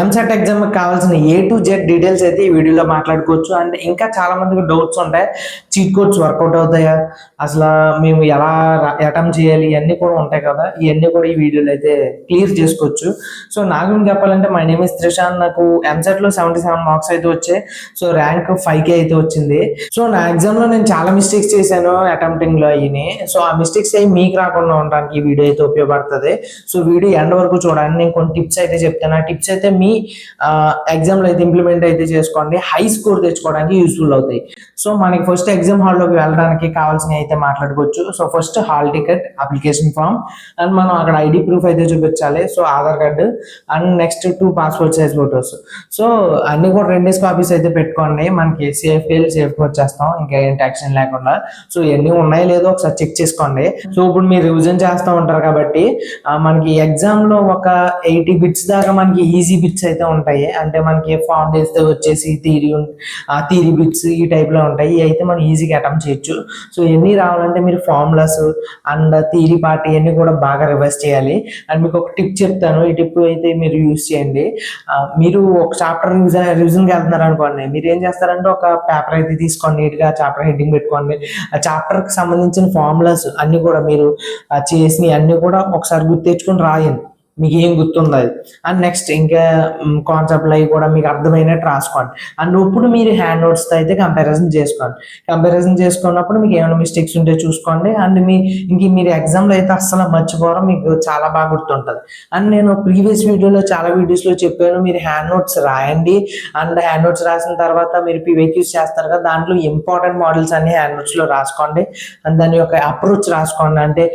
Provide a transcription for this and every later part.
EAMCET exam కావాల్సిన A to Z details అయితే ఈ వీడియోలో మాట్లాడుకోవచ్చు. అండ్ ఇంకా చాలా మందికి డౌట్స్ ఉంటాయి. చీట్ కోడ్స్ వర్కౌట్ అవుతాయా, అసలు మేము ఎలా అటెంప్ట్ చేయాలి, ఇవన్నీ కూడా ఉంటాయి కదా. ఇవన్నీ కూడా ఈ వీడియోలో అయితే క్లియర్ చేసుకోవచ్చు. సో నా గురించి చెప్పాలంటే మై నేమ్ ఇస్ త్రిషాన్. నాకు ఎంసెట్ లో 77 మార్క్స్ అయితే వచ్చాయి. సో ర్యాంక్ 5K అయితే వచ్చింది. సో నా ఎగ్జామ్ లో నేను చాలా మిస్టేక్స్ చేశాను అటెంప్టింగ్ లో అయ్యి. సో ఆ మిస్టేక్స్ అయ్యి మీకు రాకుండా ఉండడానికి ఈ వీడియో అయితే ఉపయోగపడుతుంది. సో వీడియో ఎండ్ వరకు చూడండి. నేను కొన్ని టిప్స్ అయితే చెప్తాను. ఆ టిప్స్ అయితే మీ ఎగ్జామ్ లో అయితే ఇంప్లిమెంట్ అయితే చేసుకోండి. హై స్కోర్ తెచ్చుకోవడానికి యూస్ఫుల్ అవుతాయి. సో మనకి ఫస్ట్ ఎగ్జామ్ హాల్లోకి వెళ్ళడానికి కావాల్సినవి అయితే మాట్లాడుకోవచ్చు. So first hall ticket, application form, and మనం అక్కడ ఐడి ప్రూఫ్ అయితే చూపించాలి. So Aadhaar card and next 2 passport size photos. So అన్ని కూడా 2 కాపీస్ అయితే పెట్టుకోండి. మనకి సేఫ్ వచ్చేస్తాం ఇంకా ఏం టెన్షన్ లేకుండా. సో ఇవన్నీ ఉన్నాయో లేదో ఒకసారి చెక్ చేసుకోండి. సో ఇప్పుడు మీరు రివిజన్ చేస్తూ ఉంటారు కాబట్టి మనకి ఎగ్జామ్ లో ఒక 80 బిట్స్ దాకా మనకి ఈజీ బిట్స్ అయితే ఉంటాయి. అంటే మనకి ఫామ్ చేస్తే వచ్చేసి థియరీ బిట్స్ ఈ టైప్ లో ఉంటాయి. ఇవి అయితే మనం ఈజీగా అటెంప్ట్ చేయొచ్చు. సో ఇవన్నీ రావాలంటే మీరు ఫార్ములాస్ అండ్ థియరీ పార్ట్ ఇవన్నీ కూడా బాగా రివైజ్ చేయాలి. అండ్ మీకు ఒక టిప్ చెప్తాను. ఈ టిప్ అయితే మీరు యూజ్ చేయండి. మీరు ఒక చాప్టర్ రివిజన్కి వెళ్తున్నారు అనుకోండి. మీరు ఏం చేస్తారంటే ఒక పేపర్ అయితే తీసుకోండి, నీట్ గా చాప్టర్ హెడ్డింగ్ పెట్టుకోండి. ఆ చాప్టర్ కి సంబంధించిన ఫార్ములాస్ అన్ని కూడా మీరు చేసి అన్ని కూడా ఒకసారి గుర్తు తెచ్చుకొని రాయండి. మీకు ఏం గుర్తుందో అది. అండ్ నెక్స్ట్ ఇంకా కాన్సెప్ట్లు అవి కూడా మీకు అర్థమైనట్టు రాసుకోండి. అండ్ ఇప్పుడు మీరు హ్యాండ్ నోట్స్తో అయితే కంపారిజన్ చేసుకోండి. కంపారిజన్ చేసుకున్నప్పుడు మీకు ఏమైనా మిస్టేక్స్ ఉంటే చూసుకోండి. అండ్ మీరు ఎగ్జామ్లో అయితే అస్సలు మర్చిపోవడం, మీకు చాలా బాగా గుర్తుంటుంది. అండ్ నేను ప్రీవియస్ వీడియోలో చాలా వీడియోస్లో చెప్పాను, మీరు హ్యాండ్ నోట్స్ రాయండి. అండ్ హ్యాండ్ నోట్స్ రాసిన తర్వాత మీరు PYQs చేస్తారు కదా, దాంట్లో ఇంపార్టెంట్ మోడల్స్ అన్ని హ్యాండ్ నోట్స్లో రాసుకోండి. అండ్ దాని యొక్క అప్రోచ్ రాసుకోండి. అంటే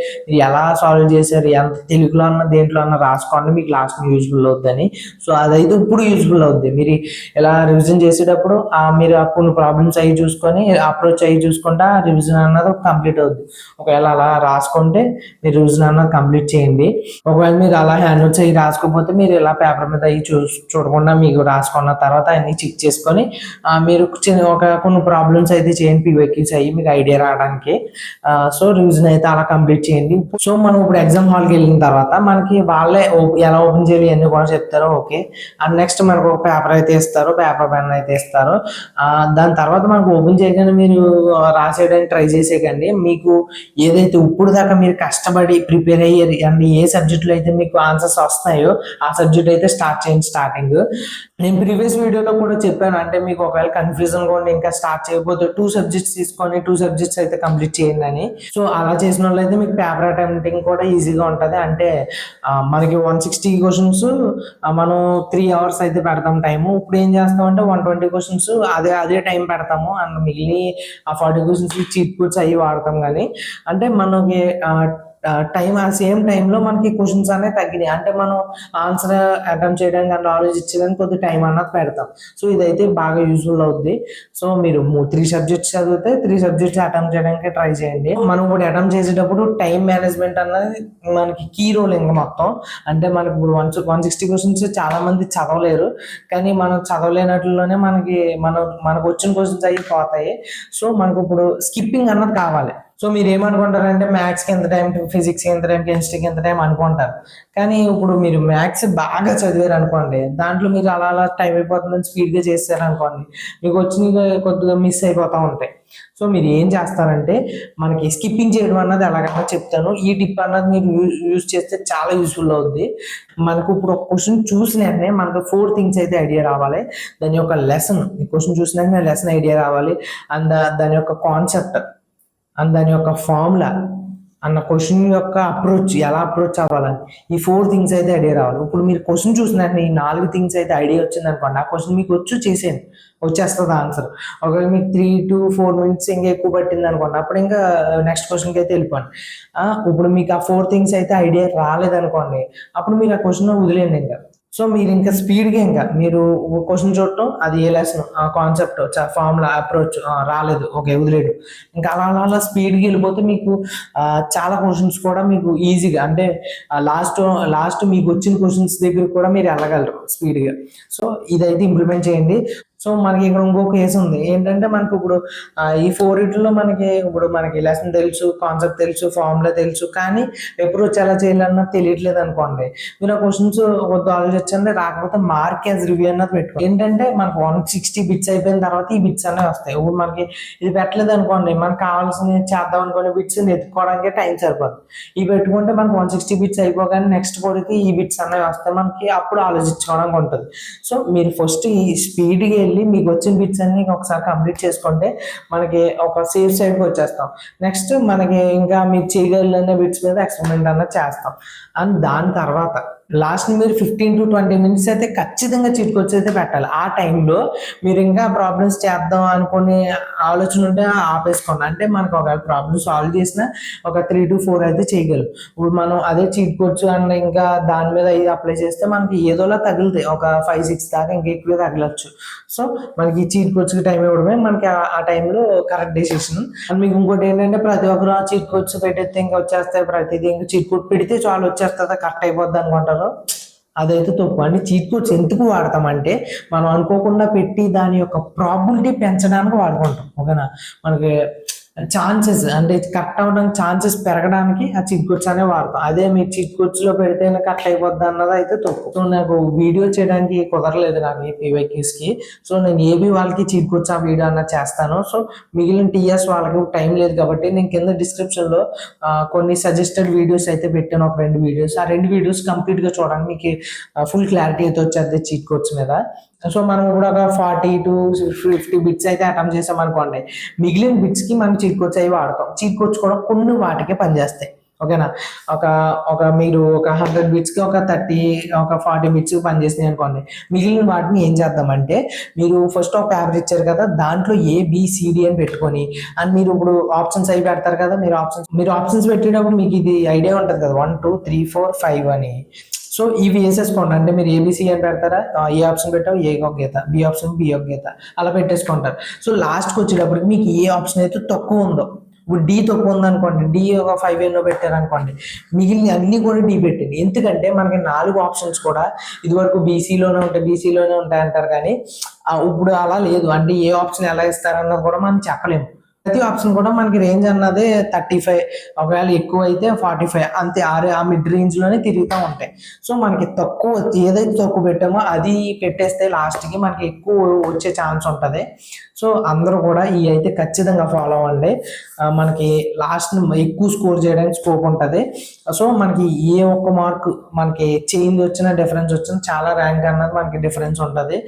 ఎలా సాల్వ్ చేశారు, ఎంత తెలుగులో అన్న దేంట్లో అన్న రాసుకోండి. మీకు లాస్ట్ యూజ్ఫుల్ అవుద్దని. సో అదైతే ఇప్పుడు యూజ్ఫుల్ అవుద్ది. మీరు ఇలా రివిజన్ చేసేటప్పుడు మీరు కొన్ని ప్రాబ్లమ్స్ అవి చూసుకొని అప్రోచ్ అవి చూసుకుంటే రివిజన్ అన్నది కంప్లీట్ అవుద్ది. ఒకవేళ అలా రాసుకుంటే మీరు రివిజన్ అన్నది కంప్లీట్ చేయండి. ఒకవేళ మీరు అలా హ్యాండ్ నోట్స్ అవి రాసుకోకపోతే మీరు ఇలా పేపర్ మీద అవి చూడకుండా మీకు రాసుకున్న తర్వాత అన్ని చెక్ చేసుకొని మీరు కొన్ని ప్రాబ్లమ్స్ అయితే చేయండి. PYQs అయ్యి మీకు ఐడియా రావడానికి. సో రివిజన్ అయితే అలా కంప్లీట్ చేయండి. సో మనం ఇప్పుడు ఎగ్జామ్ హాల్కి వెళ్ళిన తర్వాత మనకి వాళ్ళే ఎలా ఓపెన్ చేయాలి అన్ని కూడా చెప్తారు. ఓకే. అండ్ నెక్స్ట్ మనకు ఒక పేపర్ అయితే ఇస్తారు, పేపర్ పెన్ అయితే ఇస్తారు. దాని తర్వాత మనకు ఓపెన్ చేయగానే మీరు రాసేయడానికి ట్రై చేసేయండి. మీకు ఏదైతే ఇప్పుడు దాకా మీరు కష్టపడి ప్రిపేర్ అయ్యేది అండ్ ఏ సబ్జెక్టులో అయితే మీకు ఆన్సర్స్ వస్తాయో ఆ సబ్జెక్ట్ అయితే స్టార్ట్ చేయండి. స్టార్టింగ్ నేను ప్రీవియస్ వీడియోలో కూడా చెప్పాను. అంటే మీకు ఒకవేళ కన్ఫ్యూజన్ కూడా ఇంకా స్టార్ట్ చేయకపోతే 2 సబ్జెక్ట్స్ తీసుకొని 2 సబ్జెక్ట్స్ అయితే కంప్లీట్ చేయండి అని. సో అలా చేసిన వాళ్ళు అయితే మీకు పేపర్ అటెంప్టింగ్ కూడా ఈజీగా ఉంటుంది. అంటే మనకి 160 క్వశ్చన్స్ మనం 3 అవర్స్ అయితే పెడతాం టైము. ఇప్పుడు ఏం చేస్తాం అంటే 120 క్వశ్చన్స్ అదే టైం పెడతాము. అండ్ మిగిలిన ఆ 40 క్వశ్చన్స్ చీట్ కోడ్స్ అవి వాడతాం. కానీ అంటే మనకి టైం ఆ సేమ్ టైంలో మనకి క్వశ్చన్స్ అనేవి తగ్గినాయి. అంటే మనం ఆన్సర్ అటెంప్ట్ చేయడానికి అండ్ ఆలోచించడానికి కొద్ది టైం అన్నది పెడతాం. సో ఇదైతే బాగా యూజ్ఫుల్ అవుద్ది. సో మీరు 3 సబ్జెక్ట్స్ చదివితే 3 సబ్జెక్ట్స్ అటెంప్ట్ చేయడానికి ట్రై చేయండి. మనం ఇప్పుడు అటెంప్ట్ చేసేటప్పుడు టైం మేనేజ్మెంట్ అన్నది మనకి కీ రోల్ ఇంకా మొత్తం. అంటే మనకి ఇప్పుడు 160 క్వశ్చన్స్ చాలా మంది చదవలేరు. కానీ మనం చదవలేనట్లులోనే మనకు వచ్చిన క్వశ్చన్స్ అవి పోతాయి. సో మనకు ఇప్పుడు స్కిప్పింగ్ అన్నది కావాలి. సో మీరు ఏమనుకుంటారంటే మ్యాథ్స్కి ఎంత టైం, ఫిజిక్స్కి ఎంత టైం, కెమిస్ట్రీకి ఎంత టైం అనుకుంటారు. కానీ ఇప్పుడు మీరు మ్యాథ్స్ బాగా చదివారు అనుకోండి, దాంట్లో మీరు అలా టైం అయిపోతుందని స్పీడ్గా చేశారు అనుకోండి, మీకు వచ్చిన కొద్దిగా మిస్ అయిపోతూ ఉంటాయి. సో మీరు ఏం చేస్తారంటే మనకి స్కిప్పింగ్ చేయడం అన్నది ఎలాగైనా చెప్తాను. ఈ టిప్ అన్నది మీరు యూజ్ చేస్తే చాలా యూస్ఫుల్ అవుద్ది. మనకు ఇప్పుడు ఒక క్వశ్చన్ చూసిన వెంటనే మనకు 4 థింగ్స్ అయితే ఐడియా రావాలి. దాని యొక్క లెసన్, ఈ క్వశ్చన్ చూసిన వెంటనే లెసన్ ఐడియా రావాలి. అండ్ దాని యొక్క కాన్సెప్ట్ అండ్ దాని యొక్క ఫార్ములా అన్న క్వశ్చన్ యొక్క అప్రోచ్, ఎలా అప్రోచ్ అవ్వాలని ఈ 4 థింగ్స్ అయితే ఐడియా రావాలి. ఇప్పుడు మీరు క్వశ్చన్ చూసినట్టు ఈ 4 థింగ్స్ అయితే ఐడియా వచ్చింది అనుకోండి, ఆ క్వశ్చన్ మీకు చేసేయండి, వచ్చేస్తుంది ఆన్సర్. ఒకవేళ మీకు 3 to 4 మినిట్స్ ఇంకా ఎక్కువ పట్టింది అనుకోండి, అప్పుడు ఇంకా నెక్స్ట్ క్వశ్చన్కి అయితే వెళ్ళిపోండి. ఇప్పుడు మీకు ఆ 4 థింగ్స్ అయితే ఐడియా రాలేదనుకోండి, అప్పుడు మీరు ఆ క్వశ్చన్ వదిలేయండి. ఇంకా సో మీరు ఇంకా స్పీడ్గా ఇంకా మీరు క్వశ్చన్ చూడటం, అది ఏ లెసన్, కాన్సెప్ట్, ఫార్ములా, అప్రోచ్ రాలేదు, ఓకే వదిలేడు. ఇంకా అలా స్పీడ్గా వెళ్ళిపోతే మీకు చాలా క్వశ్చన్స్ కూడా మీకు ఈజీగా, అంటే లాస్ట్ మీకు వచ్చిన క్వశ్చన్స్ దగ్గర కూడా మీరు వెళ్ళగలరు స్పీడ్గా. సో ఇదైతే ఇంప్లిమెంట్ చేయండి. సో మనకి ఇక్కడ ఇంకో కేసు ఉంది ఏంటంటే మనకి ఇప్పుడు ఈ 4 ఇట్లో మనకి లెసన్ తెలుసు, కాన్సెప్ట్ తెలుసు, ఫార్ములా తెలుసు, కానీ అప్రోచ్ ఎలా చేయాలన్నా తెలియట్లేదు అనుకోండి. మీరు ఆ క్వశ్చన్స్ కొద్దిగా ఆలోచించండి, రాకపోతే మార్క్ యాజ్ రివ్యూ అన్నది పెట్టుకో. ఏంటంటే మనకు 160 బిట్స్ అయిపోయిన తర్వాత ఈ బిట్స్ అనేవి వస్తాయి. ఇప్పుడు మనకి ఇది పెట్టలేదు అనుకోండి, మనకు కావాల్సిన చేద్దాం అనుకునే బిట్స్ ఎత్తుకోవడానికి టైం సరిపోదు. ఇవి పెట్టుకుంటే మనకు 160 బిట్స్ అయిపోగానే నెక్స్ట్ కోడికి ఈ బిట్స్ అనేవి వస్తాయి, మనకి అప్పుడు ఆలోచించుకోవడానికి ఉంటుంది. సో మీరు ఫస్ట్ ఈ స్పీడ్గా వెళ్ళి మీకు వచ్చిన బిట్స్ అన్ని ఒకసారి కంప్లీట్ చేసుకుంటే మనకి ఒక సేఫ్ సైడ్కి వచ్చేస్తాం. నెక్స్ట్ మనకి ఇంకా మీరు చేయగలనే బిట్స్ మీద ఎక్స్పెరిమెంట్ అన్నది చేస్తాం. అండ్ దాని తర్వాత లాస్ట్ మీరు 15 to 20 మినిట్స్ అయితే ఖచ్చితంగా చీట్ కోడ్స్ అయితే పెట్టాలి. ఆ టైంలో మీరు ఇంకా ప్రాబ్లమ్స్ చేద్దాం అనుకునే ఆలోచన ఉంటే ఆపేసుకోండి. అంటే మనకు ఒక ప్రాబ్లమ్ సాల్వ్ చేసిన ఒక 3 to 4 అయితే చేయగలరు. ఇప్పుడు మనం అదే చీట్ కోడ్స్ అండ్ ఇంకా దాని మీద ఇది అప్లై చేస్తే మనకి ఏదోలా తగులుతాయి, ఒక 5-6 దాకా ఇంకా ఎక్కువ తగలచ్చు. సో మనకి చీట్ కోడ్స్కి టైం ఇవ్వడమే మనకి ఆ టైంలో కరెక్ట్ డెసిషన్. అండ్ మీకు ఇంకోటి ఏంటంటే ప్రతి ఒక్కరు ఆ చీట్ కోడ్స్ పెట్టేస్తే ఇంకా వచ్చేస్తాయి, ప్రతిదీ ఇంకా చీట్ కోడ్ పెడితే చాలా వచ్చేస్తుంది, కరెక్ట్ అయిపోద్ది అనుకుంటారు. అదైతే తప్పు. అంటే చీట్ కోడ్స్ ఎందుకు వాడతామంటే మనం అనుకోకుండా పెట్టి దాని యొక్క ప్రాబిలిటీ పెంచడానికి వాడుకుంటాం. ఓకేనా, మనకి ఛాన్సెస్ అంటే కరెక్ట్ అవ్వడానికి ఛాన్సెస్ పెరగడానికి ఆ చీట్ కోడ్స్ అనే వాడతాం. అదే మీరు చీట్ కోడ్స్ లో పెడితే కరెక్ట్ అయిపోద్ది అన్నది అయితే తప్పు. సో నాకు వీడియో చేయడానికి కుదరలేదు నాకు ఈ PYQs కి. సో నేను ఏబీ వాళ్ళకి చీట్ కోడ్స్ ఆ వీడియో అన్నది చేస్తాను. సో మిగిలిన TS వాళ్ళకి టైం లేదు కాబట్టి నేను కింద డిస్క్రిప్షన్ లో కొన్ని సజెస్టెడ్ వీడియోస్ అయితే పెట్టాను, ఒక 2 వీడియోస్. ఆ 2 వీడియోస్ కంప్లీట్ గా చూడండి, మీకు ఫుల్ క్లారిటీ అయితే వచ్చేది చీట్ కోడ్స్ మీద. సో మనం కూడా ఒక 40 to 50 బిట్స్ అయితే అటెంప్ట్ చేసాం అనుకోండి, మిగిలిన బిట్స్ కి మనం చీట్ కోడ్స్ అవి వాడతాం. చీట్ కోడ్స్ కూడా కొన్ని వాటికే పనిచేస్తాయి. ఓకేనా, ఒక ఒక మీరు ఒక 100 బిట్స్ కి ఒక 40 బిట్స్ పనిచేసినాయి అనుకోండి, మిగిలిన వాటిని ఏం చేద్దామంటే మీరు ఫస్ట్ ఒక పేపర్ ఇచ్చారు కదా, దాంట్లో ABCD అని పెట్టుకొని, అండ్ మీరు ఇప్పుడు ఆప్షన్స్ అవి పెడతారు కదా, మీరు ఆప్షన్స్ పెట్టేటప్పుడు మీకు ఇది ఐడియా ఉంటుంది కదా, 1 2 3 4 5 అని. సో ఇవి వేసేసుకోండి. అంటే మీరు ABC అని పెడతారా, ఏ ఆప్షన్ పెట్టావు ఏ ఒక గీత, బి ఆప్షన్ బి ఒక గీత, అలా పెట్టేసుకుంటారు. సో లాస్ట్కి వచ్చేటప్పటికి మీకు ఏ ఆప్షన్ అయితే తక్కువ ఉందో, ఇప్పుడు D తక్కువ ఉందనుకోండి, D ఒక 5 ఎన్నో పెట్టారనుకోండి, మిగిలిన అన్ని కూడా D పెట్టండి. ఎందుకంటే మనకి 4 ఆప్షన్స్ కూడా ఇదివరకు బీసీలోనే ఉంటాయి అంటారు, కానీ ఇప్పుడు అలా లేదు. అంటే ఏ ఆప్షన్ ఎలా ఇస్తారన్నది కూడా మనం చెప్పలేము. ప్రతి ఆప్షన్ కూడా మనకి రేంజ్ అన్నది 35, ఒకవేళ ఎక్కువ అయితే 45, అంతే. ఆ మిడ్ రేంజ్ లోనే తిరుగుతూ ఉంటాయి. సో మనకి తక్కువ ఏదైతే తక్కువ పెట్టామో అది పెట్టేస్తే లాస్ట్ కి మనకి ఎక్కువ వచ్చే ఛాన్స్ ఉంటది. సో అందరూ కూడా ఈ అయితే ఖచ్చితంగా ఫాలో అవ్వండి, మనకి లాస్ట్ ఎక్కువ స్కోర్ చేయడానికి స్కోప్ ఉంటది. సో మనకి ఏ ఒక్క మార్క్ మనకి చేంజ్ వచ్చినా డిఫరెన్స్ వచ్చినా చాలా ర్యాంక్ అన్నది మనకి డిఫరెన్స్ ఉంటది.